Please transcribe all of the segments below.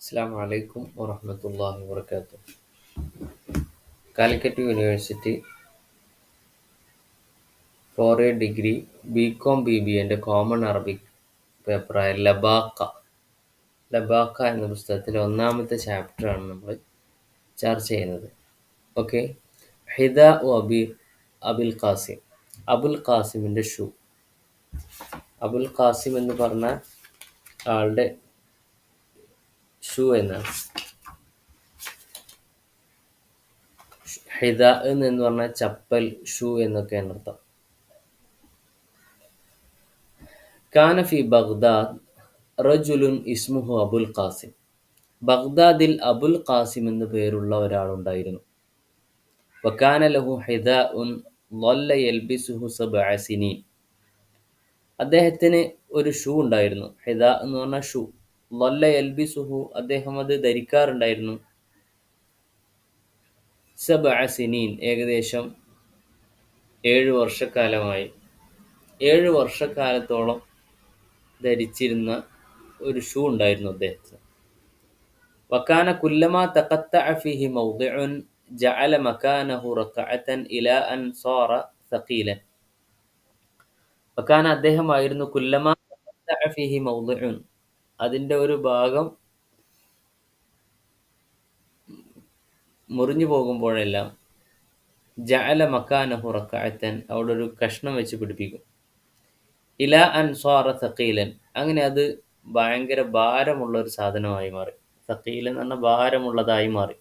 Assalamu alaikum warahmatullahi wabarakatuh. Calicut University for a degree BCom BBA എൻ്റെ common Arabic പേപ്പറായ ലബാക്ക എന്ന പുസ്തകത്തിലെ ഒന്നാമത്തെ ചാപ്റ്ററാണ് നമ്മൾ ചർച്ച ചെയ്യുന്നത്. ഓക്കെ. ഹിദ അബുൽ ഖാസിം, അബുൽ ഖാസിമിൻ്റെ ഷൂ. അബുൽ ഖാസിം എന്ന് പറഞ്ഞ ആളുടെ ഷൂ എന്നാണ്. ഹിദ എന്ന് പറഞ്ഞാൽ ചപ്പൽ, ഷൂ എന്നൊക്കെയാണ് അർത്ഥം. കാന ഫി ബഗ്ദാദ് റജുലുൻ ഇസ്മുഹു അബുൽ ഖാസിം. ബഗ്ദാദിൽ അബുൽ ഖാസിം എന്ന് പേരുള്ള ഒരാളുണ്ടായിരുന്നു. വകാന ലഹു ഹിദാഉൻ ളല്ല യൽബിസുഹു സബ്അ സിനീൻ. അദ്ദേഹത്തിന് ഒരു ഷൂ ഉണ്ടായിരുന്നു. ഹിദാ എന്ന് പറഞ്ഞാൽ ഷൂ. ളല്ല യൽബിസുഹു, അദ്ദേഹം അത് ധരിക്കാറുണ്ടായിരുന്നു. സബ്അ സിനീൻ, ഏകദേശം 7 വർഷക്കാലമായി. 7 വർഷക്കാലത്തോളം ധരിച്ചിരുന്ന ഒരു ഷൂ ഉണ്ടായിരുന്നു അദ്ദേഹത്തിന്. വകാന കുല്ലമാ തഖത്തഅ ഫീഹി മൗദിഉൻ ജഅല മകാനഹു റഖഅതൻ ഇലാ അൻ സാറ സഖീലൻ. വകാന, അദ്ദേഹമായിരുന്നു, കുല്ലമാ തഖത്തഅ ഫീഹി മൗദിഉൻ, അതിൻ്റെ ഒരു ഭാഗം മുറിഞ്ഞു പോകുമ്പോഴെല്ലാം ജഅല മകാനഹു റഖഅതൻ, അവിടെ ഒരു കഷ്ണം വെച്ച് പിടിപ്പിക്കും. ഇലാ അൻ സാറ സഖീലൻ, അങ്ങനെ അത് ഭയങ്കര ഭാരമുള്ള ഒരു സാധനമായി മാറി. സഖീലൻ എന്ന് പറഞ്ഞാൽ ഭാരമുള്ളതായി മാറി.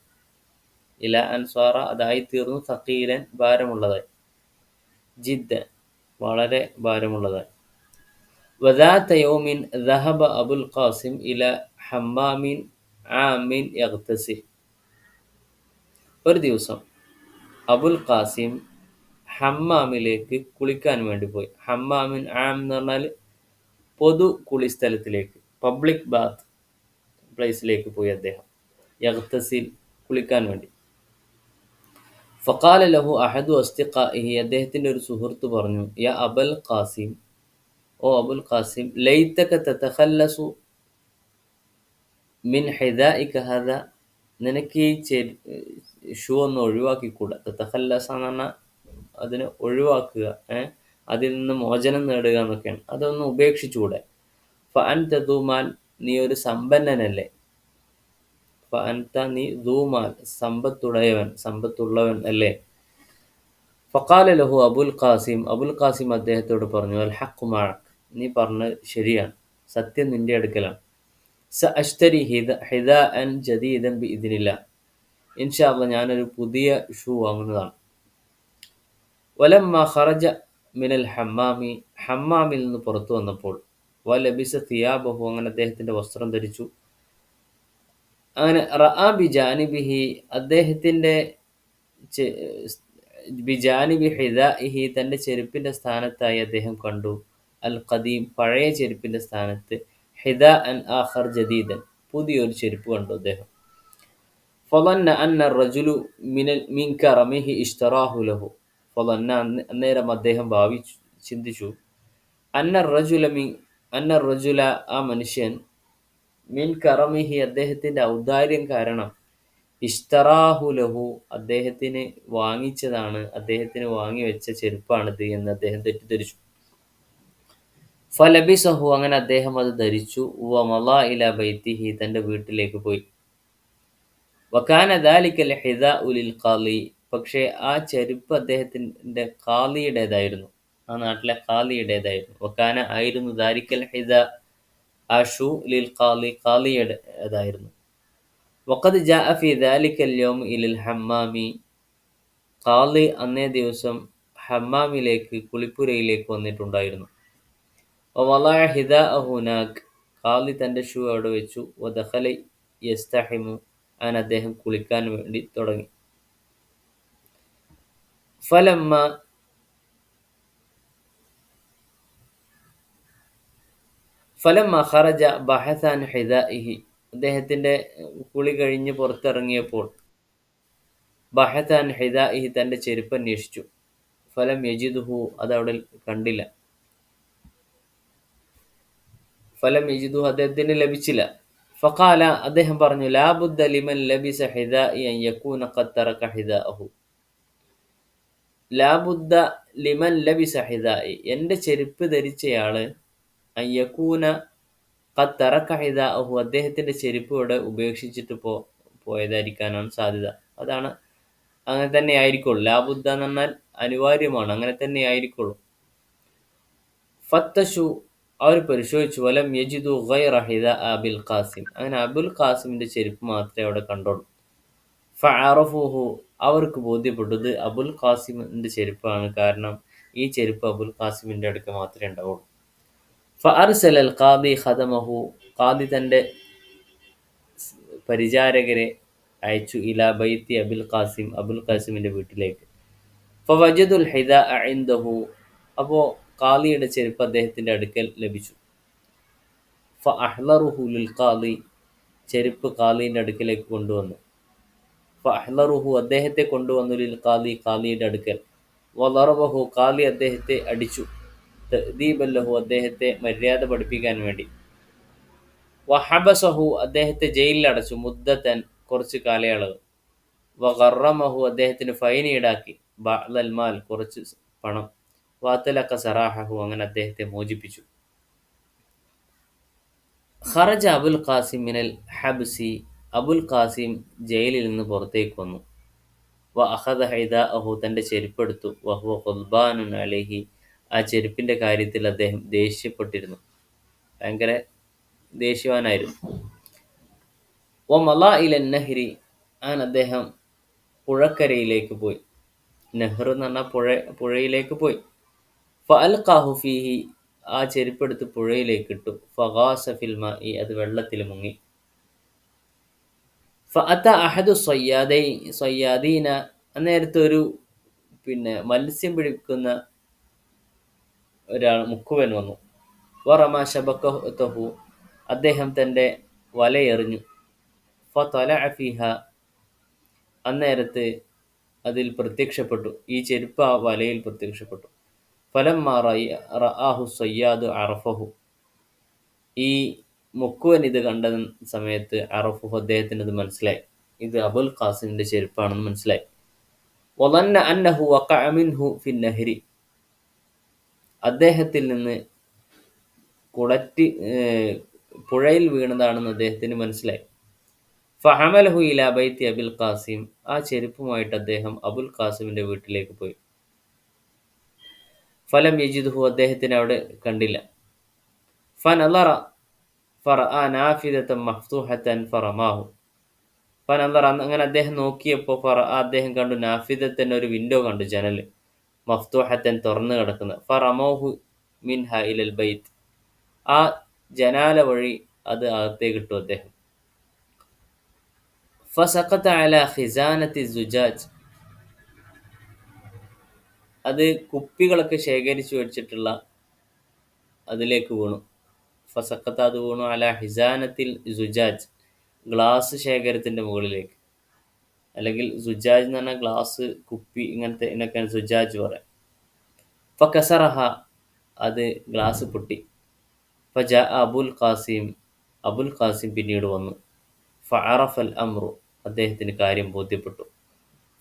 ഇല അൻസ്വാറ, അതായി തീർന്നു. സഖീലൻ, ഭാരമുള്ളതായി. ജിദ്ദൻ, വളരെ ഭാരമുള്ളതായി. വദാത യൗമിൻ ദഹബ അബുൽ ഖാസിം ഇല ഹമ്മാമിൻ ആമിൻ യഗ്തസിൽ. ഒരു ദിവസം അബുൽ ഖാസിം ഹമ്മാമിലേക്ക് കുളിക്കാൻ വേണ്ടി പോയി. ഹമ്മാമിൻ ആം എന്ന് പറഞ്ഞാൽ പൊതു കുളിസ്ഥലത്തിലേക്ക്, പബ്ലിക് ബാത്ത് പ്ലേസിലേക്ക് പോയി അദ്ദേഹം. യഗ്തസിൽ, കുളിക്കാൻ വേണ്ടി. ഫഖാല ലഹു അഹദു അസ്തിഖാഇഹി, അദ്ദേഹത്തിൻ്റെ ഒരു സുഹൃത്ത് പറഞ്ഞു, യാ അബൽ ഖാസിം, ഓ അബുൽ ഖാസിം, ലൈതക തതഖല്ലസു മിൻ ഹിദാഇക ഹദാ, നിനക്ക് ഈ ഷൂ ഒന്ന് ഒഴിവാക്കിക്കൂടാ. തതഖല്ലസ എന്ന് പറഞ്ഞാൽ അതിനെ ഒഴിവാക്കുക, അതിൽ നിന്ന് മോചനം നേടുക എന്നൊക്കെയാണ്. അതൊന്ന് ഉപേക്ഷിച്ചുകൂടെ. ഫഅൻത ദൂമാൽ, നീ ഒരു സമ്പന്നനല്ലേ. ഫഅൻത, നീ, ദൂമാൽ, സമ്പത്തുള്ളവൻ അല്ലേ. ഫഖാല ലഹു അബുൽ ഖാസിം, അബുൽ ഖാസിം അദ്ദേഹത്തോട് പറഞ്ഞു, അൽ ഹഖ് മഅക്, നീ പറഞ്ഞത് ശരിയാണ്, സത്യം നിന്റെ അടുക്കലാണ്. സഅശ്തരി ഹിദാഅൻ ജദീദൻ ബിഇദ്നില്ലാഹ്, ഇൻഷാ അല്ലാഹ് ഞാനൊരു പുതിയ ഷൂ വാങ്ങുന്നതാണ്. വലമ്മ ഖറജ മിനൽ ഹമ്മാമി, ഹമ്മാമിൽ നിന്ന് പുറത്തു വന്നപ്പോൾ, വലബിസ തിയാബഹു, അങ്ങനെ അദ്ദേഹത്തിൻ്റെ വസ്ത്രം ധരിച്ചു. അങ്ങനെ റഅ ബിജാനിബിഹി, അദ്ദേഹത്തിൻ്റെ ബിജാനിബി ഹിദാഇഹി, തൻ്റെ ചെരുപ്പിൻ്റെ സ്ഥാനത്തായി അദ്ദേഹം കണ്ടു, അൽ ഖദീം, പഴയ ചെരുപ്പിൻ്റെ സ്ഥാനത്ത്, ഹിദാഅൻ ആഖർ ജദീദൻ, പുതിയൊരു ചെരുപ്പ് കണ്ടു അദ്ദേഹം. ഫളന്ന അന്ന റജുലു മിൻ കറമിഹി ഇഷ്തറാഹു ലഹു. ഫളന്ന, അന്നേരം അദ്ദേഹം ചിന്തിച്ചു, അന്ന റജുല, ആ മനുഷ്യൻ, മിൻ കറമിഹി, അദ്ദേഹത്തിൻ്റെ ഔദാര്യം കാരണം, ഇഷ്തറാഹു ലഹു, അദ്ദേഹത്തിന് വാങ്ങിച്ചതാണ്, അദ്ദേഹത്തിന് വാങ്ങിവെച്ച ചെരുപ്പാണിത് എന്ന് അദ്ദേഹം തെറ്റിദ്ധരിച്ചു. ഫലബിസഹു, അങ്ങനെ അദ്ദേഹം അത് ധരിച്ചു. വമളാ ഇലാ ബൈത്തിഹി, തൻ്റെ വീട്ടിലേക്ക് പോയി. വകാന ദാലിക ഹിദാഉ ലിൽ ഖാളി, പക്ഷേ ആ ചെരുപ്പ് അദ്ദേഹത്തിൻ്റെ ഖാളിയുടേതായിരുന്നു, ആ നാട്ടിലെ ഖാളിയുടേതായിരുന്നു. വകാന, ആയിരുന്നു, ദാലിക്കൽ ഹിദാ, ആ ഷൂ, ലിൽ ഖാളി, ഖാളിയുടേതായിരുന്നു. വഖദ് ജാഅ ഫി ദാലിക്കൽ യൗം ഇലൽ ഹമ്മാമി, ഖാളി അന്നേ ദിവസം ഹമ്മാമിലേക്ക്, കുളിപ്പുരയിലേക്ക് വന്നിട്ടുണ്ടായിരുന്നു. വവളഅ ഹിദാഅഹു ഹുനാക്, ഖാളി തൻ്റെ ഷൂ അവിടെ വെച്ചു. വദഖല യസ്തഹിമു, അങ്ങനെ അദ്ദേഹം കുളിക്കാൻ വേണ്ടി തുടങ്ങി. ഫലമ്മ ഖറജ ബഹസ അൻ ഹിദാഇഹി, അദ്ദേഹത്തിൻ്റെ കുളി കഴിഞ്ഞ് പുറത്തിറങ്ങിയപ്പോൾ, ബഹസ അൻ ഹിദാഇഹി, തൻ്റെ ചെരുപ്പ് അന്വേഷിച്ചു. ഫലം യജിദുഹു, അതവിടെ കണ്ടില്ല. ഫലം യജിദുഹു, അദ്ദേഹത്തിന് ലഭിച്ചില്ല. ഫഖാല അദ്ദേഹം പറഞ്ഞു ലാ ബുദ്ദ ലിമൻ ലബിസ ഹിദാഇ അൻ യകൂന ഖദ് തറക ഹിദാഅഹു. ലാ ബുദ്ദ ലിമൻ ലബിസ ഹിദാഇ, എൻ്റെ ചെരുപ്പ് ധരിച്ചയാള് അൻ യകൂന ഖദ് തറക ഹിദാഅഹു, അദ്ദേഹത്തിൻ്റെ ചെരുപ്പ് ഇവിടെ ഉപേക്ഷിച്ചിട്ട് പോയതായിരിക്കാനാണ് സാധ്യത. അതാണ്, അങ്ങനെ തന്നെ ആയിരിക്കുള്ളൂ. ലാ ബുദ്ദ എന്ന് പറഞ്ഞാൽ അനിവാര്യമാണ്, അങ്ങനെ തന്നെ ആയിരിക്കുള്ളൂ. ഫത്തശു, അവർ പരിശോധിച്ചു. വലം യജിദു ഗൈറ ഹിദാഅ അബിൽ ഖാസിം, അങ്ങനെ അബുൽ ഖാസിമിന്റെ ചെരുപ്പ് മാത്രമേ അവിടെ കണ്ടുള്ളൂ. ഫഅറഫൂഹു, അവർക്ക് ബോധ്യപ്പെട്ടു ഇത് അബുൽ ഖാസിമിന്റെ ചെരുപ്പാണ്, കാരണം ഈ ചെരുപ്പ് അബുൽ ഖാസിമിന്റെ അടുക്ക് മാത്രമേ ഉണ്ടാവുള്ളൂ. ഫഅർസലൽ ഖാദി ഖദമഹു, ഖാദി തന്റെ പരിചാരകരെ അയച്ചു ഇലാ ബൈത്തി അബുൽ ഖാസിം, അബുൽ ഖാസിമിന്റെ വീട്ടിലേക്ക്. ഫവജദുൽ ഹിദാഅ ഇൻദഹു, അപ്പോൾ ഖാദിയുടെ ചെരുപ്പ് അദ്ദേഹത്തിന്റെ അടുക്കൽ ലഭിച്ചു. ഫഅഹ്ലറുഹു ലിൽ ഖാദി, ചെരുപ്പ് ഖാദിയുടെ അടുക്കലേക്ക് കൊണ്ടുവന്നു. ഫഅഹ്ലറുഹു, അദ്ദേഹത്തെ കൊണ്ടുവന്നു. ലിൽ ഖാദി, ഖാദിയുടെ അടുക്കൽ. വദറബഹു, ഖാദി അദ്ദേഹത്തെ അടിച്ചു. തഅദീബൻ ലഹു, അദ്ദേഹത്തെ മര്യാദ പഠിപ്പിക്കാൻ വേണ്ടി. വഹബസഹു, അദ്ദേഹത്തെ ജയിലിൽ അടച്ചു. മുദ്ദത്തൻ, കുറച്ച് കാലയളവ്. വഗറമഹു, അദ്ദേഹത്തിന് ഫൈൻ ഈടാക്കി. ബഅ്ദൽ മാൽ, കുറച്ച് പണം. വഅത്ലഖ സറാഹഹു, അങ്ങനെ അദ്ദേഹത്തെ മോചിപ്പിച്ചു. ഖറജ അബുൽ ഖാസിം മിനൽ ഹബ്സി, അബുൽ ഖാസിം ജയിലിൽ നിന്ന് പുറത്തേക്ക് വന്നു. വഅഖദ ഹിദാഅഹു, തൻ്റെ ചെരുപ്പെടുത്തു. വഹുവ ഖുദ്ബാനുൻ അലൈഹി, ആ ചെരുപ്പിൻ്റെ കാര്യത്തിൽ അദ്ദേഹം ദേഷ്യപ്പെട്ടിരുന്നു, ഭയങ്കര ദേഷ്യവാനായിരുന്നു. വമളാ ഇലൻ നഹ്രി, അങ്ങനെ അദ്ദേഹം പുഴക്കരയിലേക്ക് പോയി. നെഹ്ർ എന്ന് പറഞ്ഞാൽ പുഴയിലേക്ക് പോയി. ഫഅൽഖാഹു ഫീഹി, ആ ചെരുപ്പെടുത്ത് പുഴയിലേക്ക് ഇട്ടു. ഫഗാസ ഫിൽ മാഇ, അത് വെള്ളത്തിൽ മുങ്ങി. ഫഅത അഹദു സയ്യാദീന, അന്നേരത്ത് ഒരു മത്സ്യം പിടിക്കുന്ന ഒരാൾ, മുക്കുവൻ വന്നു. വറമ ശബക്കഹു, അദ്ദേഹം തൻ്റെ വലയെറിഞ്ഞു. ഫതലഅ ഫീഹ, അന്നേരത്ത് അതിൽ പ്രത്യക്ഷപ്പെട്ടു, ഈ ചെരുപ്പ് ആ വലയിൽ പ്രത്യക്ഷപ്പെട്ടു. ഫലമ്മ റആഹു സയ്യാദു അറഫഹു, ഈ മുക്കുവൻ ഇത് കണ്ട സമയത്ത് അറഫഹു, അദ്ദേഹത്തിന് ഇത് മനസ്സിലായി, ഇത് അബുൽ ഖാസിമിന്റെ ചെരുപ്പാണെന്ന് മനസ്സിലായി. വദന്ന അന്നഹു വഖഅ മിൻഹു ഫിൻ നഹ്രി, അദ്ദേഹത്തിൽ നിന്ന് പുഴയിൽ വീണതാണെന്ന് അദ്ദേഹത്തിന് മനസ്സിലായി. ഫഹമലഹു ഇലാ ബൈത്തി അബുൽ ഖാസിം, ആ ചെരുപ്പുമായിട്ട് അദ്ദേഹം അബുൽ ഖാസിമിന്റെ വീട്ടിലേക്ക് പോയി. ഫലം യജിദുഹു, അദ്ദേഹത്തിന് അവിടെ കണ്ടില്ല. ഫനളറ ഫറഅ നാഫിദതൻ മഫ്തൂഹതൻ ഫറമാഹു, ഫനളറ, അങ്ങനെ അദ്ദേഹം നോക്കിയപ്പോൾ ഫറഅ, അദ്ദേഹം കണ്ടു, നാഫിദത്തൻ, ഒരു വിൻഡോ കണ്ടു, ജനൽ, മഫ്തൂഹത്തൻ, തുറന്നു കിടക്കുന്നത്. ഫറമൗഹു മിൻഹ ഇലൽ ബൈത്ത്, ആ ജനാല വഴി അത് അകത്തേക്ക് ഇട്ടു അദ്ദേഹം. ഫസഖത അലാ ഖിസാനത്തി സുജാജ്, അത് കുപ്പികളൊക്കെ ശേഖരിച്ചു വെച്ചിട്ടുള്ള അതിലേക്ക് വീണു. ഫസഖത്ത, അത് വീണു. അലാ ഹിസാനത്തിൽ സുജാജ്, ഗ്ലാസ് ശേഖരത്തിൻ്റെ മുകളിലേക്ക്, അല്ലെങ്കിൽ സുജാജ് എന്ന് പറഞ്ഞാൽ ഗ്ലാസ്, കുപ്പി, ഇങ്ങനത്തെ ഇതിനൊക്കെയാണ് സുജാജ് പറയാം. ഫകസറഹ, അത് ഗ്ലാസ് പൊട്ടി. ഫജാ അബുൽ ഖാസിം, അബുൽ ഖാസിം പിന്നീട് വന്നു. ഫഅറഫൽ അംറു, അദ്ദേഹത്തിന് കാര്യം ബോധ്യപ്പെട്ടു.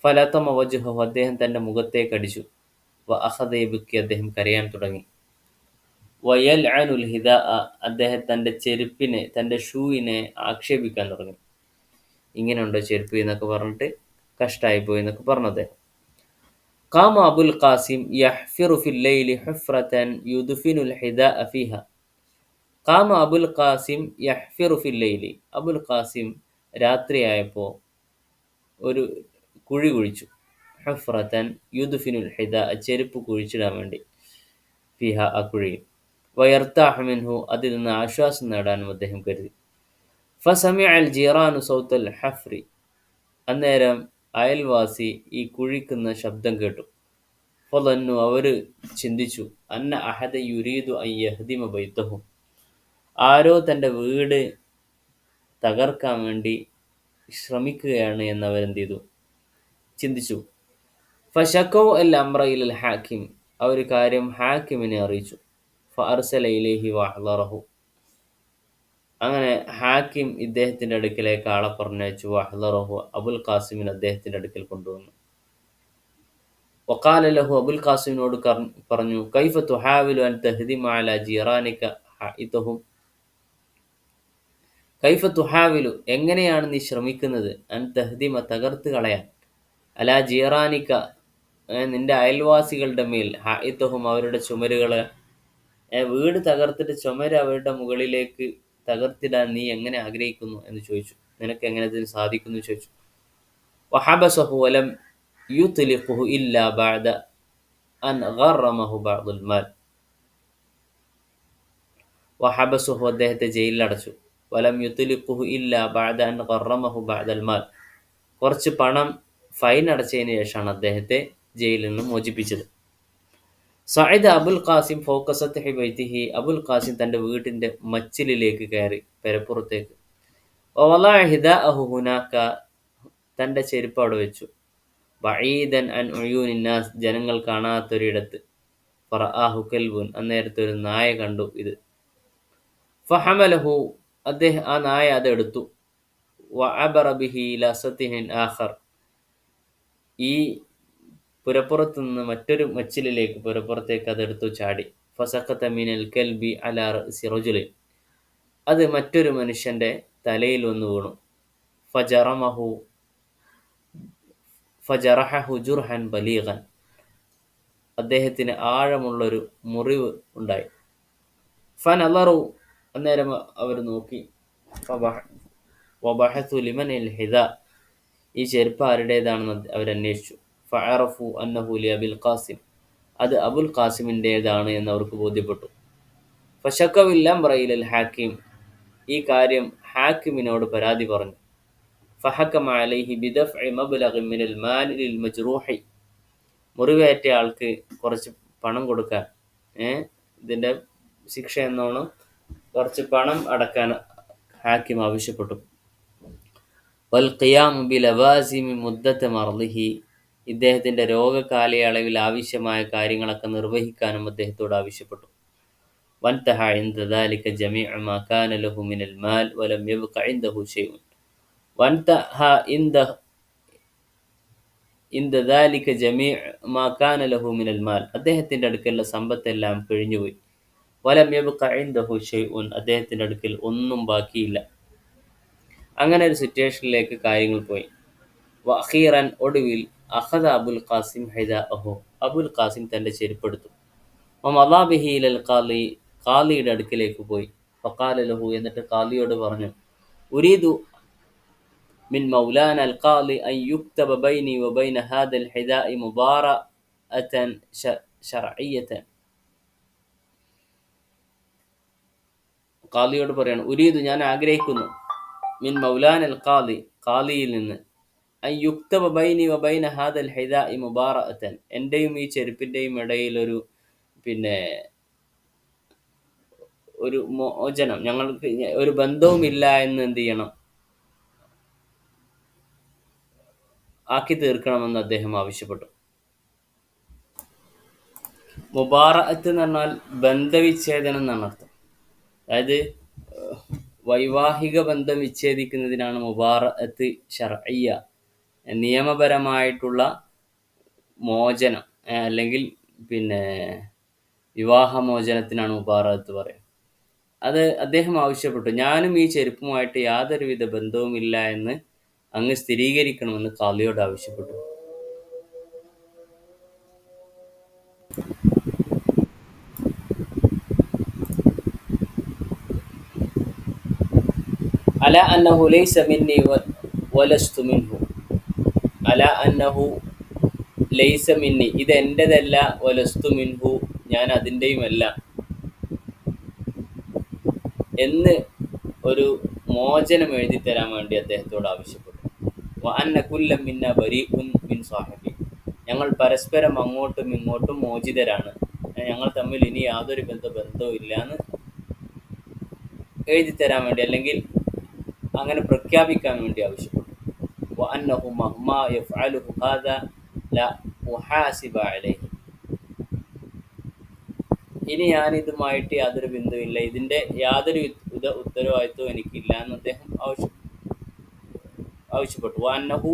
ഫലതമ വജ്ഹഹു, അദ്ദേഹം തൻ്റെ മുഖത്തേക്ക് അടിച്ചു. വഅഖദ യബ്കി, അദ്ദേഹം കരയാൻ തുടങ്ങി. വയൽഅനുൽ ഹിദാഅ, അദ്ദേഹം തൻ്റെ ചെരുപ്പിനെ, തൻ്റെ ഷൂവിനെ ആക്ഷേപിക്കാൻ തുടങ്ങി. ഇങ്ങനെയുണ്ടോ ചെരുപ്പ് എന്നൊക്കെ പറഞ്ഞിട്ട്, കഷ്ടായിപ്പോയി എന്നൊക്കെ പറഞ്ഞു അദ്ദേഹം. ഖാമ അബുൽ ഖാസിം യഹ്ഫിറു ഫിൽ ലൈലി ഹുഫ്റതൻ യുദ്ഫിനുൽ ഹിദാഅ ഫീഹ. ഖാമ അബുൽ ഖാസിം യഹ്ഫിറു ഫിൽ ലൈലി, അബുൽ ഖാസിം രാത്രിയായപ്പോൾ ഒരു കുഴി കുഴിച്ചു. ഹുഫ്റതൻ യുദ്ഫിനുൽ ഹിദാഅ, ചെരുപ്പ് കുഴിച്ചിടാൻ വേണ്ടി. ഫിഹ, ആ കുഴിയിൽ. വയർത്താഹു മിൻഹു, അതിൽ നിന്ന് ആശ്വാസം നേടാനും അദ്ദേഹം കരുതി. ഫസമിഅൽ ജീറാനു സൗത്തൽ ഹഫ്രി, അന്നേരം അയൽവാസി ഈ കുഴിക്കുന്ന ശബ്ദം കേട്ടു. ഫളന്നു, അവർ ചിന്തിച്ചു, അന്ന അഹദ യുരീദു അൻ യഹ്ദിമ ബൈതഹു, ആരോ തൻ്റെ വീട് തകർക്കാൻ വേണ്ടി ശ്രമിക്കുകയാണ് എന്നവരെന്ത് ചെയ്തു, ചിന്തിച്ചു. ഫശക്കൗ അൽ അംറ ഇലൽ ഹാക്കിം, അവർ കാര്യം ഹാക്കിമിനെ അറിയിച്ചു. ഫഅർസല ഇലൈഹി വഅഹ്ളറഹു, അങ്ങനെ ഹാക്കിം ഇദ്ദേഹത്തിന്റെ അടുക്കലേക്ക് ആളെ പറഞ്ഞയച്ചു. വഹ്ളറഹു, അബുൽ ഖാസിമിന് അദ്ദേഹത്തിന്റെ അടുക്കൽ കൊണ്ടുവന്നു. വഖാല ലഹു, അബുൽ ഖാസിമിനോട് പറഞ്ഞു, കൈഫ തുഹാവിലു അൻ തഹ്ദിമ അലാ ജീറാനിക ഹഇതഹും. കൈഫ തുഹാവിലു, എങ്ങനെയാണ് നീ ശ്രമിക്കുന്നത്, അൻ തഹ്ദിമ തകർത്ത് കളയാൻ, അലാ ജീറാനിക നിന്റെ അയൽവാസികളുടെ മേൽ, ഹഇതഹും അവരുടെ ചുമരുകളെ, വീട് തകർത്തിട്ട് ചുമര് അവരുടെ മുകളിലേക്ക് തകർത്തിടാൻ നീ എങ്ങനെ ആഗ്രഹിക്കുന്നു എന്ന് ചോദിച്ചു. നിനക്ക് എങ്ങനെ ഇതിന് സാധിക്കുന്നു ചോദിച്ചു. വഹബസഹു വലം യുത്ലിഖുഹു ഇല്ലാ ബഅദ അൻ ഗറമഹു ബഅദുൽ മാൽ. വഹബസുഹു, അദ്ദേഹത്തെ ജയിലിലടച്ചു. വലം യുത്ലിഖുഹു ഇല്ലാ ബഅദ അൻ ഗറമഹു ബഅദൽ മാൽ. കുറച്ച് പണം ഫൈൻ അടച്ചതിന് ശേഷമാണ് അദ്ദേഹത്തെ ജയിലിൽ നിന്ന് മോചിപ്പിച്ചത്. സഅദ അബുൽ ഖാസിം ഫൗക സത്ഹി ബൈതിഹി, അബുൽ ഖാസിം തന്റെ വീട്ടിന്റെ മച്ചിലിലേക്ക് കയറി, പെരപ്പുറത്തേക്ക്. വവളഅ ഹിദാഅഹു ഹുനാക, തന്റെ ചെരുപ്പ് അവിടെ വെച്ചു. ബഈദൻ അൻ ഉയൂനിന്നാസ്, ജനങ്ങൾ കാണാത്തൊരിടത്ത്. ഫറആഹു കൽബുൻ, അന്നേരത്തെ ഒരു നായ കണ്ടു ഇത്. ഫഹമലഹു, ആ നായ അതെടുത്തു. വഅബറ ബിഹി ഇലാ സത്ഹിൻ ആഖർ, ഈ പുരപ്പുറത്ത് നിന്ന് മറ്റൊരു മച്ചിലിലേക്ക്, പുരപ്പുറത്തേക്ക് അതെടുത്തു ചാടി. ഫസഖത മിനൽ കൽബി അലാ റഅസി റജുലിൻ, അത് മറ്റൊരു മനുഷ്യന്റെ തലയിൽ വന്നു വീണു. ഫജറമഹു ഫജറഹു ജുർഹൻ ബലീഗൻ, അദ്ദേഹത്തിന് ആഴമുള്ളൊരു മുറിവ് ഉണ്ടായി. ഫനളറു, അന്നേരം അവർ നോക്കി. വബഹതു ലിമനിൽ ഹിദാ, ഈ ചെരുപ്പ് ആരുടേതാണെന്ന് അവരന്വേഷിച്ചു. ഫഅറഫു അന്നഹു ലി അബിൽ ഖാസിം, അത് അബുൽ ഖാസിമിൻ്റേതാണ് എന്ന് അവർക്ക് ബോധ്യപ്പെട്ടു. ഫശക്കവിൽ അംറ ഇലൽ ഹാക്കിം, ഈ കാര്യം ഹാക്കിമിനോട് പരാതി പറഞ്ഞു. ഫഹക്കമ അലൈഹി ബിദഫ്ഇ മബ്ലഗിൻ മിനൽ മാലി ലിൽ മജ്റൂഹി, മുറിവേറ്റ ആൾക്ക് കുറച്ച് പണം കൊടുക്കാൻ, ഇതിന്റെ ശിക്ഷ എന്നോണം കുറച്ച് പണം അടക്കാൻ ഹാക്കിം ആവശ്യപ്പെട്ടു. വൽ ഖിയാമു ബിലവാസിമി മുദ്ദത മർളിഹി, ഇദ്ദേഹത്തിന്റെ രോഗകാലയളവിൽ ആവശ്യമായ കാര്യങ്ങളൊക്കെ നിർവഹിക്കാനും അദ്ദേഹത്തോട് ആവശ്യപ്പെട്ടു. വൻതഹ ഇൻദ ദാലിക ജമീഉ മാ കാന ലഹു മിനൽ മാൽ വലം യബ്ഖ ഇൻദഹു ശൈഉൻ. വൻതഹ ഇൻദ ദാലിക ജമീഉ മാ കാന ലഹു മിനൽ മാൽ, അദ്ദേഹത്തിന്റെ അടുക്കലുള്ള സമ്പത്തെല്ലാം കഴിഞ്ഞുപോയി. വലം യബ്ഖ ഇൻദഹു ശൈഉൻ, അദ്ദേഹത്തിന്റെ അടുക്കൽ ഒന്നും ബാക്കിയില്ല. അങ്ങനെ ഒരു സിറ്റുവേഷനിലേക്ക് കാര്യങ്ങൾ പോയി. വഅഖീറൻ, ഒടുവിൽ, അഖദ അബുൽ ഖാസിം ഹിദാഅഹു, അബുൽ ഖാസിം തന്റെ ചെരുപ്പെടുത്തു. വമളാ ബിഹി ഇലൽ ഖാളി, ഖാളിയുടെ അടുക്കലേക്ക് പോയി. ഫഖാല ലഹു, എന്നിട്ട് ഖാളിയോട് പറഞ്ഞു, ഉരീദു മിൻ മൗലാന അൽ ഖാളി അൻ യുക്തബ ബൈനി വബൈന ഹാദൽ ഹിദാഇ മുബാറഅതൻ ശർഇയ്യതൻ. ഖാളിയോട് പറയാണ്, ഉരീദു, ഞാൻ ആഗ്രഹിക്കുന്നു, മിൻ മൗലാന അൽ ഖാളി, ഖാളിയിൽ നിന്ന്, അൻ യുക്തബ ബൈനി വബൈന ഹാദൽ ഹിദാഇ മുബാറഅതൻ, എന്റെയും ഈ ചെരുപ്പിന്റെയും ഇടയിൽ ഒരു മോചനം, ഞങ്ങൾക്ക് ഒരു ബന്ധവുമില്ല എന്ന് എന്ത് ചെയ്യണം, ആക്കി തീർക്കണമെന്ന് അദ്ദേഹം ആവശ്യപ്പെട്ടു. മുബാറഅത്ത് എന്ന് പറഞ്ഞാൽ ബന്ധവിച്ഛേദനം എന്നാണ് അർത്ഥം. അതായത് വൈവാഹിക ബന്ധം വിച്ഛേദിക്കുന്നതിനാണ് മുബാറഅത്ത് ശർഇയ്യ, നിയമപരമായിട്ടുള്ള മോചനം, അല്ലെങ്കിൽ വിവാഹമോചനത്തിനാണ് മുബാറഅത്ത് പറയുന്നത്. അത് അദ്ദേഹം ആവശ്യപ്പെട്ടു. ഞാനും ഈ ചെരുപ്പുമായിട്ട് യാതൊരുവിധ ബന്ധവുമില്ല എന്ന് അങ്ങ് സ്ഥിരീകരിക്കണമെന്ന് ഖാളിയോട് ആവശ്യപ്പെട്ടു. അല അന്നഹു ലൈസ മിന്നി വലസ്തു മിൻഹു, അല അന്നഹു ലൈസ മിന്നി, ഇത് എൻ്റെതല്ല, വലസ്തു മിൻഹു, ഞാൻ അതിൻ്റെയുമല്ല എന്ന് ഒരു മോചനം എഴുതി തരാൻ വേണ്ടി അദ്ദേഹത്തോട് ആവശ്യപ്പെട്ടു. വ അന്ന കുല്ലം മിന്ന ബരീഉൻ മിൻ സാഹിബി, ഞങ്ങൾ പരസ്പരം അങ്ങോട്ടും ഇങ്ങോട്ടും മോചിതരാണ്, ഞങ്ങൾ തമ്മിൽ ഇനി യാതൊരു ബന്ധവും ഇല്ല എന്ന് എഴുതി തരാൻ വേണ്ടി, അല്ലെങ്കിൽ അങ്ങനെ പ്രഖ്യാപിക്കാൻ വേണ്ടി ആവശ്യപ്പെട്ടു. വ അന്നഹു മഹ്മാ യഫ്അലുഹു ഹാദാ ലാ ഉഹാസിബ അലൈഹി, ഇനി ഞാൻ ഇതുമായിട്ട് യാതൊരു ബന്ധവുമില്ല, ഇതിൻ്റെ യാതൊരു ഉത്തരവാദിത്വം എനിക്കില്ല എന്ന് അദ്ദേഹം ആവശ്യപ്പെട്ടു. വഅന്നഹു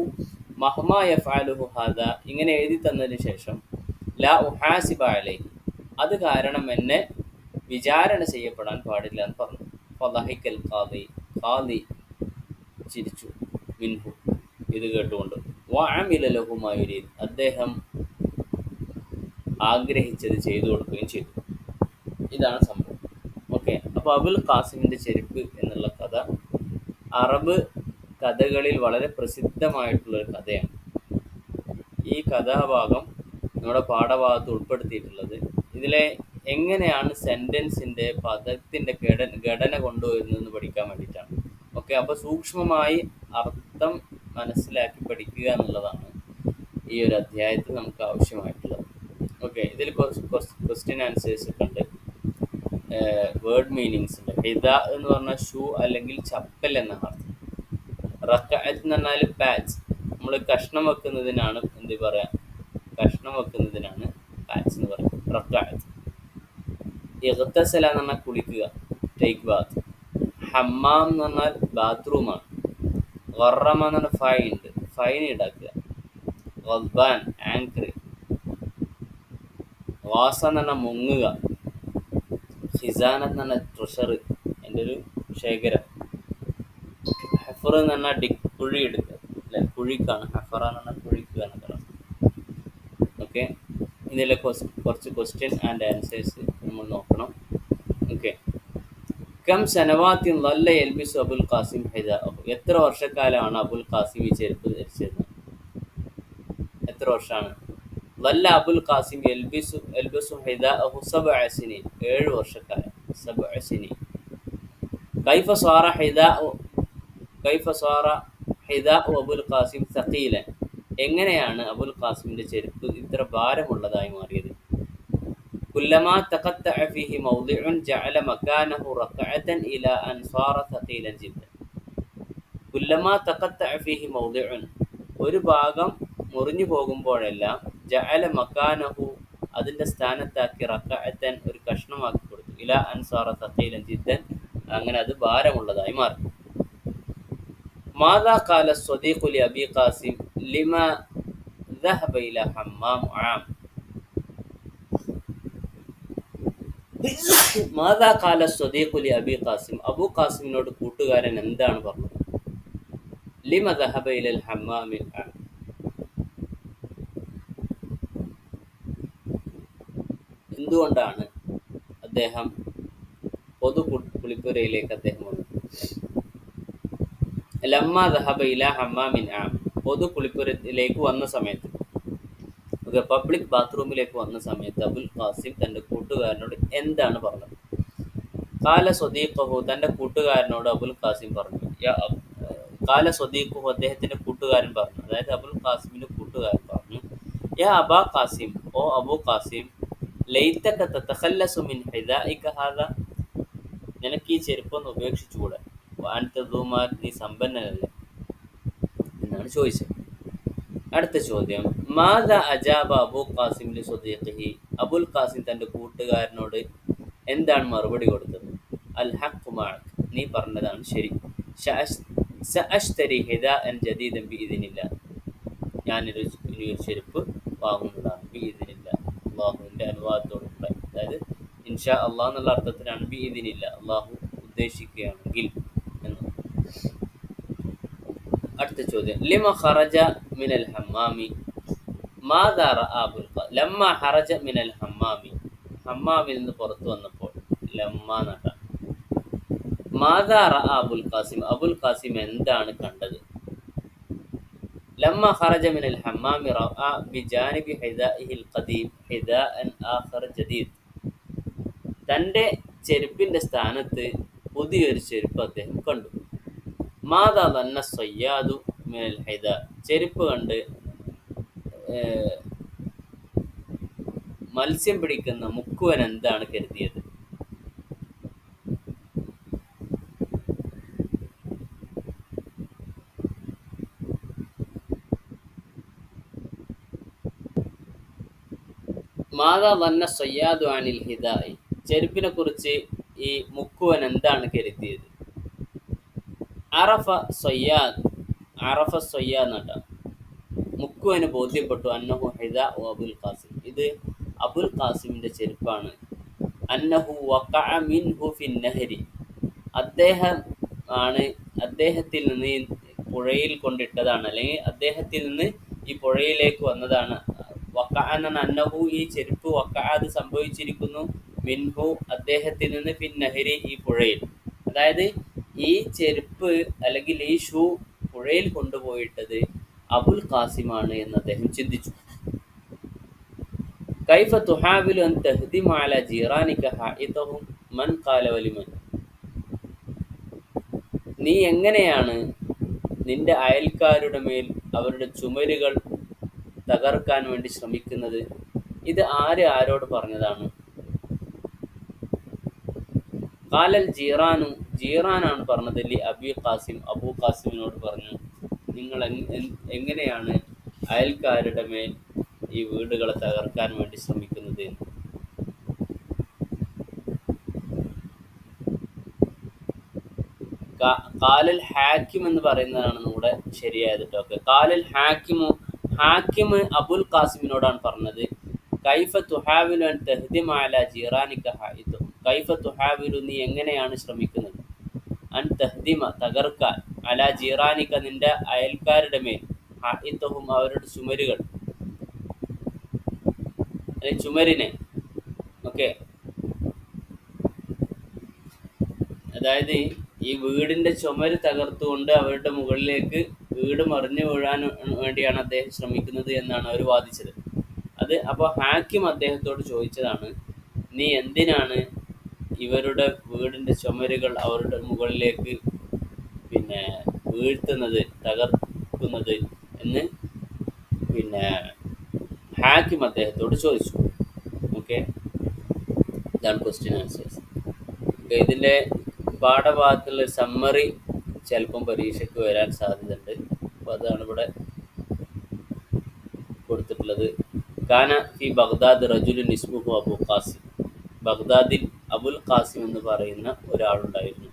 മഹ്മാ യഫ്അലുഹു ഹാദാ, ഇങ്ങനെ എഴുതി തന്നതിന് ശേഷം ലാ ഉഹാസിബ അലൈഹി, അത് കാരണം എന്നെ വിചാരണ ചെയ്യപ്പെടാൻ പാടില്ല എന്ന് പറഞ്ഞു. ഫളഹിക്കൽ ഖാദി, ഖാദി ചിരിച്ചു, മിൻഹു, ഇത് കേട്ടുകൊണ്ട്. വഅമില ലഹു മാ യുരീദ്, അദ്ദേഹം ആഗ്രഹിച്ചത് ചെയ്തു കൊടുക്കുകയും ചെയ്തു. ഇതാണ് സംഭവം. ഓക്കെ, അപ്പോൾ അബുൽ ഖാസിമിൻ്റെ ചെരുപ്പ് എന്നുള്ള കഥ അറബ് കഥകളിൽ വളരെ പ്രസിദ്ധമായിട്ടുള്ളൊരു കഥയാണ്. ഈ കഥാഭാഗം നമ്മുടെ പാഠഭാഗത്ത് ഉൾപ്പെടുത്തിയിട്ടുള്ളത് ഇതിലെ എങ്ങനെയാണ് സെൻറ്റൻസിൻ്റെ പദത്തിൻ്റെ ഘടന കൊണ്ടുവരുന്നതെന്ന് പഠിക്കാൻ വേണ്ടിയിട്ടാണ്. ഓക്കെ, അപ്പോൾ സൂക്ഷ്മമായി അർത്ഥം മനസ്സിലാക്കി പഠിക്കുക എന്നുള്ളതാണ് ഈ ഒരു അധ്യായത്തിൽ നമുക്ക് ആവശ്യമായിട്ടുള്ളത്. ഓക്കെ, ഇതിൽ ക്വസ്റ്റ്യൻ ആൻസേഴ്സ് ഒക്കെ ഉണ്ട്, വേർഡ് മീനിങ്സ് ഉണ്ട്. ഹിദ എന്ന് പറഞ്ഞാൽ ഷൂ അല്ലെങ്കിൽ ചപ്പൽ എന്നാണ് അർത്ഥം. റക്അത്ത് എന്ന് പറഞ്ഞാൽ പാച്ച്, നമ്മൾ കഷ്ണം വെക്കുന്നതിനാണ് എന്ത് പറയാം, കഷ്ണം വെക്കുന്നതിനാണ് പാച്ച് എന്ന് പറയുന്നത്, റക്അത്ത്. ഇഗ്തസല എന്ന് പറഞ്ഞാൽ കുളിക്കുക, ടേക്ക് ബാത്ത്. ഹമ്മാം എന്ന് പറഞ്ഞാൽ ബാത്റൂമാണ്. ഗറമ എന്ന് പറഞ്ഞാൽ ഫൈൻ ഈടാക്കുക. ഗദ്ബാൻ ആങ്ക്രി. വാസ എന്ന് പറഞ്ഞാൽ മുങ്ങുക. ഖിസാന എന്ന് പറഞ്ഞാൽ ട്രഷർ, എൻ്റെ ഒരു ശേഖരം. ഹെഫർ എന്ന് പറഞ്ഞാൽ കുഴി എടുക്കുക, അല്ലെ, കുഴിക്കാണ്. ഹെഫറ എന്ന് പറഞ്ഞാൽ കുഴിക്കുക എന്നൊക്കെ. ഓക്കെ, ഇതിലെ കുറച്ച് ക്വസ്റ്റ്യൻ ആൻഡ് ആൻസേഴ്സ് നമ്മൾ നോക്കണം. Okay, come സനവാത്തിൻ Lalla യൽബിസു Abul Qasem ഹിദാഅഹു, എത്ര വർഷക്കാലമാണ് അബുൽ ഖാസിം ഈ ചെരുപ്പ് ധരിച്ചിരുന്നത്? എത്ര വർഷമാണ്? ലല്ല അബുൽ ഖാസിം യൽബിസു ഹിദാഅഹു 7 സിനീൻ, 7 വർഷക്കാലം. 7 സിനീൻ. കൈഫ സാറ ഹിദാഉ അബുൽ ഖാസിം സഖീലൻ, എങ്ങനെയാണ് അബുൽ ഖാസിമിന്റെ ചെരുപ്പ് ഇത്ര ഭാരമുള്ളതായി മാറിയത്? കുല്ലമാ തഖത്തഅ ഫീഹി മൗദിഉൻ ജഅല മകാനഹു റക്അതൻ ഇലാ അൻ സാറ സഖീലൻ ജിദ്ദൻ. കുല്ലമാ തഖത്തഅ ഫീഹി മൗദിഉൻ, ഒരു ഭാഗം മുറിഞ്ഞു പോകുമ്പോഴെല്ലാം ജഅല മകാനഹു, അതിന്റെ സ്ഥാനത്താക്കി, റക്അതൻ, ഒരു കഷ്ണമാക്കി കൊടുത്തു, ഇലാ അൻ സാറ സഖീലൻ ജിദ്ദൻ, അങ്ങനെ അത് ഭാരമുള്ളതായി മാറി. മാദാ ഖാല സ്വദീഖു ലി അബി ഖാസിം ലിമാ ദഹബ ഇലാ ഹമ്മാം ആം. മാദാ ഖാല സ്വദീഖു ലി അബി ഖാസിം, അബു ഖാസിമിനോട് കൂട്ടുകാരൻ എന്താണ് പറഞ്ഞത്? ലിമ ദഹബ ഇലൽ ഹമ്മാം ആം, എന്തുകൊണ്ടാണ് അദ്ദേഹം പൊതു കുളിപ്പുരയിലേക്ക് അദ്ദേഹം വന്നത്? ലമ്മ ദഹബ ഇലാ ഹമ്മാമിൻ ആം, പൊതു കുളിപ്പുരയിലേക്ക് വന്ന സമയത്ത്, പബ്ലിക് ബാത്റൂമിലേക്ക് വന്ന സമയത്ത് അബുൽ ഖാസിം തൻ്റെ കൂട്ടുകാരനോട് എന്താണ് പറഞ്ഞത്? കാല സ്വദീഖുഹു, തൻ്റെ കൂട്ടുകാരനോട് അബുൽ ഖാസിം പറഞ്ഞു. കാല സ്വദീഖുഹു, അദ്ദേഹത്തിൻ്റെ കൂട്ടുകാരൻ പറഞ്ഞു, അതായത് അബുൽ ഖാസിമിൻ്റെ കൂട്ടുകാരൻ പറഞ്ഞു, യാ അബാ ഖാസിം, ഓ അബു ഖാസിം, ലൈതക തതഖല്ലസു മിൻ ഹിദാഇക ഹാദാ, നിനക്ക് ഈ ചെരുപ്പൊന്ന് ഉപേക്ഷിച്ചുകൂടെ? വാൻത ദുമാൽ, നീ സമ്പന്നനല്ലേ എന്നാണ് ചോദിച്ചത്. അടുത്ത ചോദ്യം, മാദാ അജാബ അബു ഖാസിം ലി സ്വദീഖിഹി, അബുൽ ഖാസിം തൻ്റെ കൂട്ടുകാരനോട് എന്താണ് മറുപടി കൊടുത്തത്? അൽ ഹഖ് മഅക്, നീ പറഞ്ഞതാണ് ശരി. സഅശ്തരി ഹിദാഅൻ ജദീദൻ ബിഇദ്നില്ലാഹ്, ഞാനൊരു ചെരുപ്പ് വാങ്ങുന്നതാണ്. ബിഇദ്നില്ലാഹ്, അള്ളാഹുവിൻ്റെ അനുവാദത്തോടുകൂടെ, അതായത് ഇൻഷാ അള്ളാഹ് എന്നുള്ള അർത്ഥത്തിലാണ് ബിഇദ്നില്ലാഹ്, അള്ളാഹു ഉദ്ദേശിക്കുകയാണെങ്കിൽ എന്ന്. അടുത്ത ചോദ്യം, ലിമ ഖറജ മിനൽ ഹമ്മാമി മാദാ റഅ അബുൽ ഖാസിം, ലമ്മ ഖറജ മിനൽ ഹമ്മാമി, ഹമ്മാമിൽ നിന്ന് പുറത്തു വന്നപ്പോൾ, ലമ്മ എന്നാണ്. മാദാ റഅ അബുൽ ഖാസിം, അബുൽ ഖാസിം എന്താണ് കണ്ടത്? ലമ്മ ഖറജ മിനൽ ഹമ്മാമി റഅ ബിജാനിബി ഹിദാഇഹിൽ ഖദീം ഹിദാഅൻ ആഖർ ജദീദ്, തൻ്റെ ചെരുപ്പിൻ്റെ സ്ഥാനത്ത് പുതിയൊരു ചെരുപ്പ് അദ്ദേഹം കണ്ടു. മാദാ ദന്ന സയ്യാദു മിനൽ ഹിദാ, ചെരുപ്പ് കണ്ട് മത്സ്യം പിടിക്കുന്ന മുക്കുവൻ എന്താണ് കരുതിയത്? മാദാ ദന്ന സയ്യാദു അനിൽ ഹിദാഇ, ചെരുപ്പിനെ കുറിച്ച് ഈ മുക്കുവൻ എന്താണ് കരുതിയത്? അറഫ സയ്യാദ്, അറഫ സയ്യാദ് നട്ട മുക്കുവന് ബോധ്യപ്പെട്ടു അന്നഹു ഹിദ അബുൽ ഖാസിം, ഇത് അബുൽ ഖാസിമിന്റെ ചെരുപ്പാണ്. അന്നഹു വഖഅ മിൻഹു ഫിൻ നഹരി, അദ്ദേഹം ആണ് അദ്ദേഹത്തിൽ നിന്ന് ഈ പുഴയിൽ കൊണ്ടിട്ടതാണ്, അല്ലെങ്കിൽ അദ്ദേഹത്തിൽ നിന്ന് ഈ പുഴയിലേക്ക് വന്നതാണ്. വഖഅ എന്ന അന്നഹു ഈ ചെരുപ്പ്, വഖഅ അത് സംഭവിച്ചിരിക്കുന്നു, മിൻഹു അദ്ദേഹത്തിൽ നിന്ന്, ഫിൻ നഹരി ഈ പുഴയിൽ. അതായത് ഈ ചെരുപ്പ് അല്ലെങ്കിൽ ഈ ഷൂ പുഴയിൽ കൊണ്ടുപോയിട്ടത് അബുൽ ഖാസിമാണ് എന്ന് അദ്ദേഹം ചിന്തിച്ചു. കൈഫ തുഹാവിലു അൻ തഹ്ദിമ അലാ ജീറാനിക ഹായിതഹും മൻ ഖാല വലിമൻ, നീ എങ്ങനെയാണ് നിന്റെ അയൽക്കാരുടെ മേൽ അവരുടെ ചുമരുകൾ തകർക്കാൻ വേണ്ടി ശ്രമിക്കുന്നത്? ഇത് ആര് ആരോട് പറഞ്ഞതാണ്? ഖാലൽ ജീറാനു, ജീറാനാണ് പറഞ്ഞത്, ലി അബി ഖാസിം, അബൂ ഖാസിമിനോട് പറഞ്ഞു, നിങ്ങൾ എങ്ങനെയാണ് അയൽക്കാരുടെ മേൽ ഈ വീടുകളെ തകർക്കാൻ വേണ്ടി ശ്രമിക്കുന്നത്? കാലൽ ഹാക്കിം എന്ന് പറയുന്നതാണ് നമ്മുടെ ശരിയായത് കേട്ടോ. കാലൽ ഹാക്കിമു, ഹാക്കിം അബുൽ ഖാസിമിനോടാണ് പറഞ്ഞത്, കൈഫ തുഹാവിലു അൻ തഹ്ദിമ അലാ ജീറാനിക ഹായിതഹും, കൈഫ തുഹാവിലു നീ എങ്ങനെയാണ് ശ്രമിക്കുന്നത്, അൻ തഹ്ദിമ തകർക്കാൻ, അലാ ജീറാനിക നിന്റെ അയൽക്കാരുടെ മേൽ, ഹായിതഹും അവരുടെ ചുമരുകൾ, ചുമരിനെ. ഓക്കെ, അതായത് ഈ വീടിന്റെ ചുമര് തകർത്തുകൊണ്ട് അവരുടെ മുകളിലേക്ക് വീട് മറിഞ്ഞു വീഴാൻ വേണ്ടിയാണ് അദ്ദേഹം ശ്രമിക്കുന്നത് എന്നാണ് അവർ വാദിച്ചത്. അത് അപ്പോൾ ഹാക്കിം അദ്ദേഹത്തോട് ചോദിച്ചതാണ്, നീ എന്തിനാണ് ഇവരുടെ വീടിന്റെ ചുമരുകൾ അവരുടെ മുകളിലേക്ക് പിന്നെ വീഴ്ത്തുന്നത്, തകർക്കുന്നത് എന്ന് പിന്നെ ഹാക്കിം അദ്ദേഹത്തോട് ചോദിച്ചു. ഓക്കെ, ഇതാണ് ക്വസ്റ്റ്യൻ ആൻസേഴ്സ്. ഇതിൻ്റെ പാഠഭാഗത്തുള്ള സമ്മറി ചിലപ്പം പരീക്ഷയ്ക്ക് വരാൻ സാധ്യതയുണ്ട്. അപ്പോൾ അതാണ് ഇവിടെ കൊടുത്തിട്ടുള്ളത്. കാന ഫി ബഗ്ദാദ് റജുലുൻ ഇസ്മുഹു അബു ഖാസിം, ബഗ്ദാദിൽ അബുൽ ഖാസിം എന്ന് പറയുന്ന ഒരാളുണ്ടായിരുന്നു.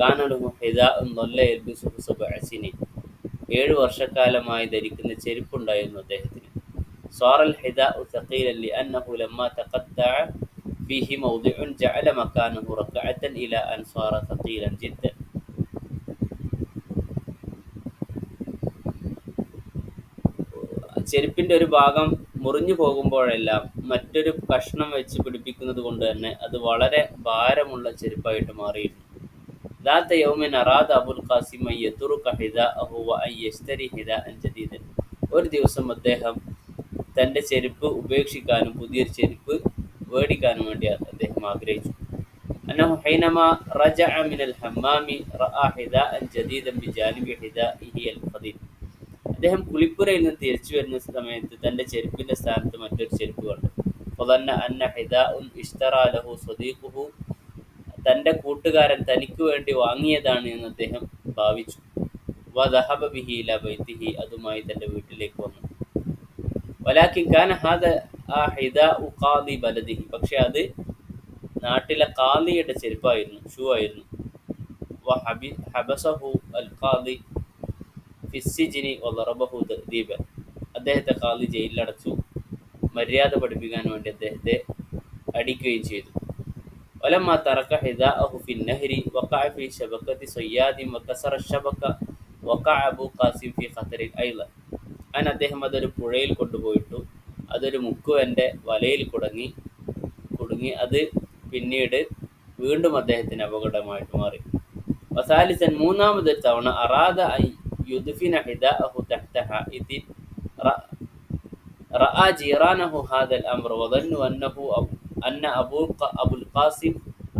കാന ലഹു ഹിദാഉൻ ളല്ല യൽബിസുഹു സബ്അ സിനീൻ, 7 വർഷക്കാലമായി ധരിക്കുന്ന ചെരുപ്പുണ്ടായിരുന്നു അദ്ദേഹത്തിന്. സ്വാറൽ ഹിദാഉ തഖീലൻ ലിഅന്നഹു ലമ്മാ തഖദ്ദഅ ഫീഹി മൗദിഉൻ ജഅല മകാനഹു റക്അത്തൻ ഇലാ അൻ സ്വാറ തഖീലൻ ജിദ്ദൻ. ചെരുപ്പിൻ്റെ ഒരു ഭാഗം മുറിഞ്ഞു പോകുമ്പോഴെല്ലാം മറ്റൊരു കഷ്ണം വെച്ച് പിടിപ്പിക്കുന്നത് കൊണ്ട് തന്നെ അത് വളരെ ഭാരമുള്ള ചെരുപ്പായിട്ട് മാറിയിരുന്നു. ذات يوم أراد أبو القاسم أن يترك حذاءه وأن يشتري حذاء جديدا. ഒരു ദിവസം അദ്ദേഹം തൻ്റെ ചെരുപ്പ് ഉപേക്ഷിക്കാനും പുതിയൊരു ചെരുപ്പ് മേടിക്കാനും വേണ്ടി അദ്ദേഹം ആഗ്രഹിച്ചു. أنه حينما رجع من الحمام رأى حذاء جديدا بجانب حذائه القديم. അദ്ദേഹം കുളിപ്പുരയിൽ നിന്ന് തിരിച്ചു വരുന്ന സമയത്ത് തൻ്റെ ചെരുപ്പിൻ്റെ സ്ഥാനത്ത് മറ്റൊരു ചെരുപ്പ് കണ്ടു. فظن أن حذاء اشترى له صديقه, തൻ്റെ കൂട്ടുകാരൻ തനിക്ക് വേണ്ടി വാങ്ങിയതാണ് എന്ന് അദ്ദേഹം ഭാവിച്ചു. വദഹബ ബിഹി ഇലാ ബൈതിഹി, അതുമായി തൻ്റെ വീട്ടിലേക്ക് വന്നു. വലാകിൻ കാന ഹാദാ ഹിദാഉ ഖാദി ബലദിഹി, പക്ഷേ അത് നാട്ടിലെ ഖാദിയുടെ ചെരുപ്പായിരുന്നു, ഷൂ ആയിരുന്നു. വഹബസഹു അൽ ഖാദി ഫിസ്സിജിനി വദറബഹു തഅദീബൻ, അദ്ദേഹത്തെ ഖാദി ജയിലിലടച്ചു, മര്യാദ പഠിപ്പിക്കാൻ വേണ്ടി അദ്ദേഹത്തെ അടിക്കുകയും ചെയ്തു. ولما ترك حذاءه في النهر وقع في شبكة صياد وكسر الشبكة وقع أبو قاسم في خطر أيضا. അങ്ങനെ അദ്ദേഹം അതൊരു പുഴയിൽ കൊണ്ടുപോയിട്ടു, അതൊരു മുക്കുവൻ്റെ വലയിൽ കുടുങ്ങി അത് പിന്നീട് വീണ്ടും അദ്ദേഹത്തിന് അപകടമായിട്ട് മാറി. വസാലിസൻ, മൂന്നാമതൊരു തവണ അറാദ അൻ യുദ്ഫിന ഹിദാഅഹു തഹ്ത ഹായിതിൻ റഅ ജീറാനഹു ഹാദൽ അംർ വദന്നു أن أبو القاسم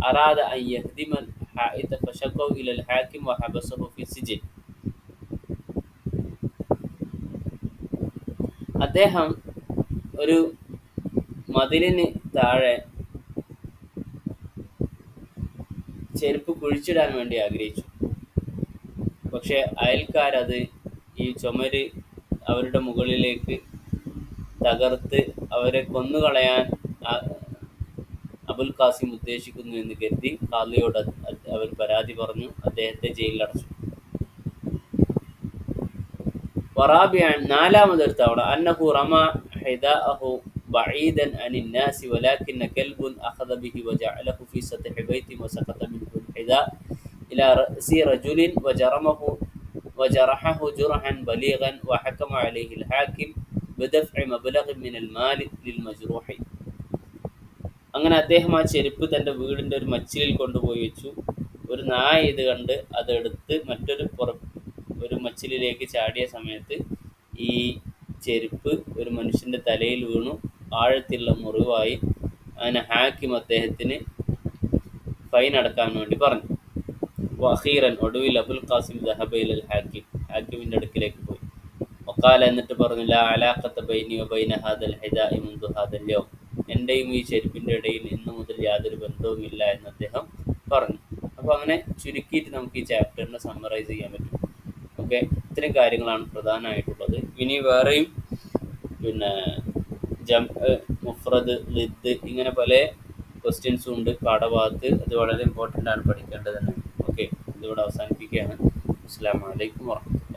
أراد أن يهدم الحائط فشكوا إلى الحاكم وحبسه في السجن. അദ്ദേഹം ഒരു മതിലിന് താഴെ ചെരുപ്പ് കുഴിച്ചിടാൻ വേണ്ടി ആഗ്രഹിച്ചു. പക്ഷെ അയൽക്കാരത് ഈ ചുമര് അവരുടെ മുകളിലേക്ക് തകർത്ത് അവരെ കൊന്നുകളയാൻ അബുൽ ഖാസിം ഉദ്ദേശിക്കുന്നു എന്ന് കരുതി ഖാദിയോട് അവർ പരാതി പറഞ്ഞു, അദ്ദേഹത്തെ ജയിലിലടച്ചു. വറാബിഅൻ നാലാമതൊരു തവണ അന്നഹു റമ ഹിദാഅഹു ബഈദൻ അനിൻ നാസി വലാകിന്ന കൽബുൻ അഖദ ബിഹി വജഅലഹു ഫീ സത്ഹി ബൈത്തി വസഖത മിൻഹു ഹിദാ ഇലാ റഅസി റജുലിൻ വജറഹഹു ജുർഹൻ ബലീഗൻ വഹകമ അലൈഹി الحاكم ബിദഫ്ഇ മബ്ലഗ് മിനൽ മാലി ലിൽമജ്റൂഹി. അങ്ങനെ അദ്ദേഹം ആ ചെരുപ്പ് തൻ്റെ വീടിൻ്റെ ഒരു മച്ചിലിൽ കൊണ്ടുപോയി വെച്ചു. ഒരു നായ ഇത് കണ്ട് അതെടുത്ത് ഒരു മച്ചിലിലേക്ക് ചാടിയ സമയത്ത് ഈ ചെരുപ്പ് ഒരു മനുഷ്യൻ്റെ തലയിൽ വീണു, ആഴത്തിലുള്ള മുറിവായി. അങ്ങനെ ഹാക്കിം അദ്ദേഹത്തിന് ഫൈൻ അടക്കാൻ വേണ്ടി പറഞ്ഞു. വഖീറൻ ഒടുവിൽ അബുൽ ഖാസിം ദഹബ ഇലൽ ഹാക്കിം, ഹാക്കിമിൻ്റെ അടുക്കിലേക്ക് പോയി. വഖാല എന്നിട്ട് പറഞ്ഞു, ലാ അലാഖത ബൈനി വബൈന ഹാദൽ ഹിദാഇ മുൻദു ഹാദൽ യൗം, എൻ്റെയും ഈ ചെരുപ്പിൻ്റെ ഇടയിൽ ഇന്നു മുതൽ യാതൊരു ബന്ധവുമില്ല എന്ന് അദ്ദേഹം പറഞ്ഞു. അപ്പോൾ അങ്ങനെ ചുരുക്കിയിട്ട് നമുക്ക് ഈ ചാപ്റ്ററിനെ സമ്മറൈസ് ചെയ്യാൻ പറ്റും. ഓക്കെ, ഇത്രയും കാര്യങ്ങളാണ് പ്രധാനമായിട്ടുള്ളത്. ഇനി വേറെയും പിന്നെ മുഫ്രദ്, ലിദ്, ഇങ്ങനെ പല ക്വസ്റ്റ്യൻസും ഉണ്ട് പാഠഭാഗത്ത്. അത് വളരെ ഇമ്പോർട്ടൻ്റ് ആണ്, പഠിക്കേണ്ടത് തന്നെ. ഓക്കെ, ഇതിവിടെ അവസാനിപ്പിക്കുകയാണ്. അസ്സലാമു അലൈക്കും വറഹ്മത്തുള്ളാഹി.